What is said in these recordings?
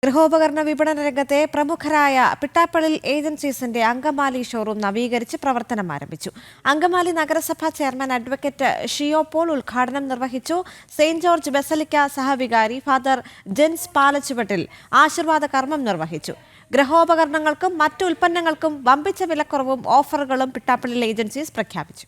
ഗൃഹോപകരണ വിപണന രംഗത്തെ പ്രമുഖരായ പിട്ടാപ്പള്ളിൽ ഏജൻസീസിന്റെ അങ്കമാലി ഷോറൂം നവീകരിച്ച് പ്രവർത്തനം ആരംഭിച്ചു. അങ്കമാലി നഗരസഭാ ചെയർമാൻ അഡ്വക്കേറ്റ് ഷിയോ പോൾ ഉദ്ഘാടനം നിർവഹിച്ചു. സെയിന്റ് ജോർജ് ബസലിക്ക സഹവികാരി ഫാദർ ജെൻസ് പാലച്ചുവട്ടിൽ ആശീർവാദ കർമ്മം നിർവഹിച്ചു. ഗൃഹോപകരണങ്ങൾക്കും മറ്റു ഉൽപ്പന്നങ്ങൾക്കും വമ്പിച്ച വിലക്കുറവും ഓഫറുകളും പിട്ടാപ്പള്ളിൽ ഏജൻസീസ് പ്രഖ്യാപിച്ചു.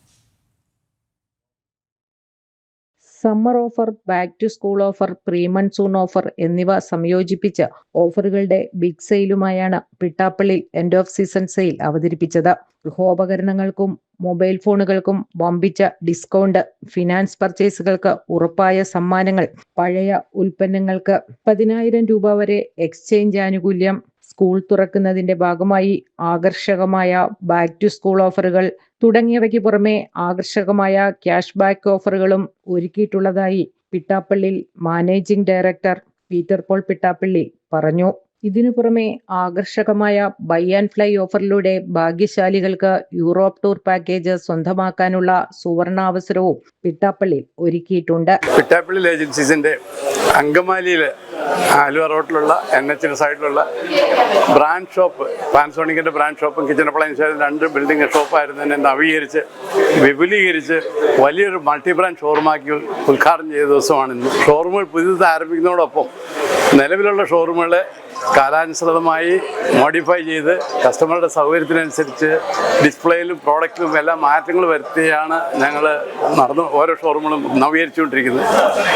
Summer offer, back to school offer, pre monsoon offer എന്നിവ സംയോജിപ്പിച്ച് ഓഫറുകളുടെ ബിഗ് സെയിലുമായാണ് Pittappallil end of season sale അവതരിപ്പിച്ചത്. ഗൃഹോപകരണങ്ങൾക്കും മൊബൈൽ ഫോണുകൾക്കും വമ്പിച്ച ഡിസ്കൗണ്ട്, ഫിനാൻസ് പർച്ചേസുകൾക്ക് ഉറപ്പായ സമ്മാനങ്ങൾ, പഴയ ഉൽപ്പന്നങ്ങൾക്ക് 10,000 രൂപ വരെ എക്സ്ചേഞ്ച് ആനുകൂല്യം, സ്കൂൾ തുറക്കുന്നതിന്റെ ഭാഗമായി ആകർഷകമായ ബാക്ക് ടു സ്കൂൾ ഓഫറുകൾ തുടങ്ങിയവയ്ക്ക് പുറമെ ആകർഷകമായ ക്യാഷ് ബാക്ക് ഓഫറുകളും ഒരുക്കിയിട്ടുള്ളതായി Pittappallil managing director Peter Paul Pittappally പറഞ്ഞു. ഇതിനു പുറമെ ആകർഷകമായ ബൈ ആൻഡ് ഫ്ലൈ ഓഫറിലൂടെ ഭാഗ്യശാലികൾക്ക് യൂറോപ്പ് ടൂർ പാക്കേജ് സ്വന്തമാക്കാനുള്ള സുവർണാവസരവും പിട്ടാപ്പള്ളി ഒരുക്കിയിട്ടുണ്ട്. പിട്ടാപ്പള്ളി ഏജൻസീസിന്റെ അങ്കമാലിയിലെ ആലുവ റോഡിലുള്ള NH സൈഡിലുള്ള ബ്രാൻഡ് ഷോപ്പ്, പാൻസോണിക്കിന്റെ ബ്രാൻഡ് ഷോപ്പും കിച്ചൺ അപ്ലയൻസ് 2 ബിൽഡിംഗ് ഷോപ്പായിരുന്നു നവീകരിച്ച് വിപുലീകരിച്ച് വലിയൊരു മൾട്ടി ബ്രാൻഡ് ഷോറൂമാക്കി ഉദ്ഘാടനം ചെയ്ത ദിവസമാണ് ഇന്ന്. ഷോറൂമുകൾ പുതിയത് ആരംഭിക്കുന്നതോടൊപ്പം നിലവിലുള്ള ഷോറൂമുകളെ കാലാനുസൃതമായി മോഡിഫൈ ചെയ്ത് കസ്റ്റമറുടെ സൗകര്യത്തിനനുസരിച്ച് ഡിസ്പ്ലേയിലും പ്രോഡക്റ്റിലും എല്ലാം മാറ്റങ്ങൾ വരുത്തിയാണ് ഞങ്ങൾ ഓരോ ഷോറൂമുകളും നവീകരിച്ചുകൊണ്ടിരിക്കുന്നത്.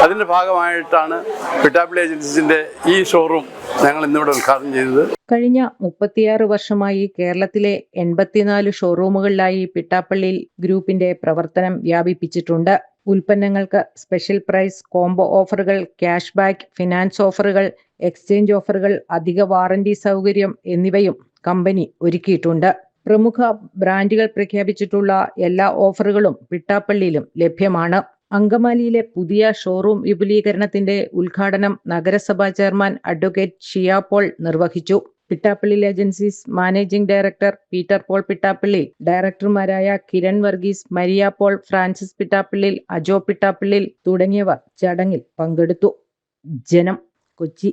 അതിൻ്റെ ഭാഗമായിട്ടാണ് പിട്ടാപ്പള്ളി ഏജൻസീസിൻ്റെ ഈ ഷോറൂം ഞങ്ങൾ ഇന്നിവിടെ ഉദ്ഘാടനം ചെയ്തത്. കഴിഞ്ഞ 36 വർഷമായി കേരളത്തിലെ 84 ഷോറൂമുകളിലായി പിട്ടാപ്പള്ളിയിൽ ഗ്രൂപ്പിന്റെ പ്രവർത്തനം വ്യാപിപ്പിച്ചിട്ടുണ്ട്. ഉൽപ്പന്നങ്ങൾക്ക് സ്പെഷ്യൽ പ്രൈസ്, കോംബോ ഓഫറുകൾ, ക്യാഷ് ബാക്ക്, ഫിനാൻസ് ഓഫറുകൾ, എക്സ്ചേഞ്ച് ഓഫറുകൾ, അധിക വാറന്റി സൗകര്യം എന്നിവയും കമ്പനി ഒരുക്കിയിട്ടുണ്ട്. പ്രമുഖ ബ്രാൻഡുകൾ പ്രഖ്യാപിച്ചിട്ടുള്ള എല്ലാ ഓഫറുകളും പിട്ടാപ്പള്ളിയിലും ലഭ്യമാണ്. അങ്കമാലിയിലെ പുതിയ ഷോറൂം വിപുലീകരണത്തിന്റെ ഉദ്ഘാടനം നഗരസഭാ ചെയർമാൻ അഡ്വക്കേറ്റ് ഷിയോ പോൾ നിർവഹിച്ചു. Pittappally agencies managing director Peter Paul Pittappally, ഡയറക്ടർമാരായ Kiran Varghese, Maria Paul, Francis Pittappallil, Ajo Pittappallil തുടങ്ങിയവർ ചടങ്ങിൽ പങ്കെടുത്തു. ജനം, കൊച്ചി.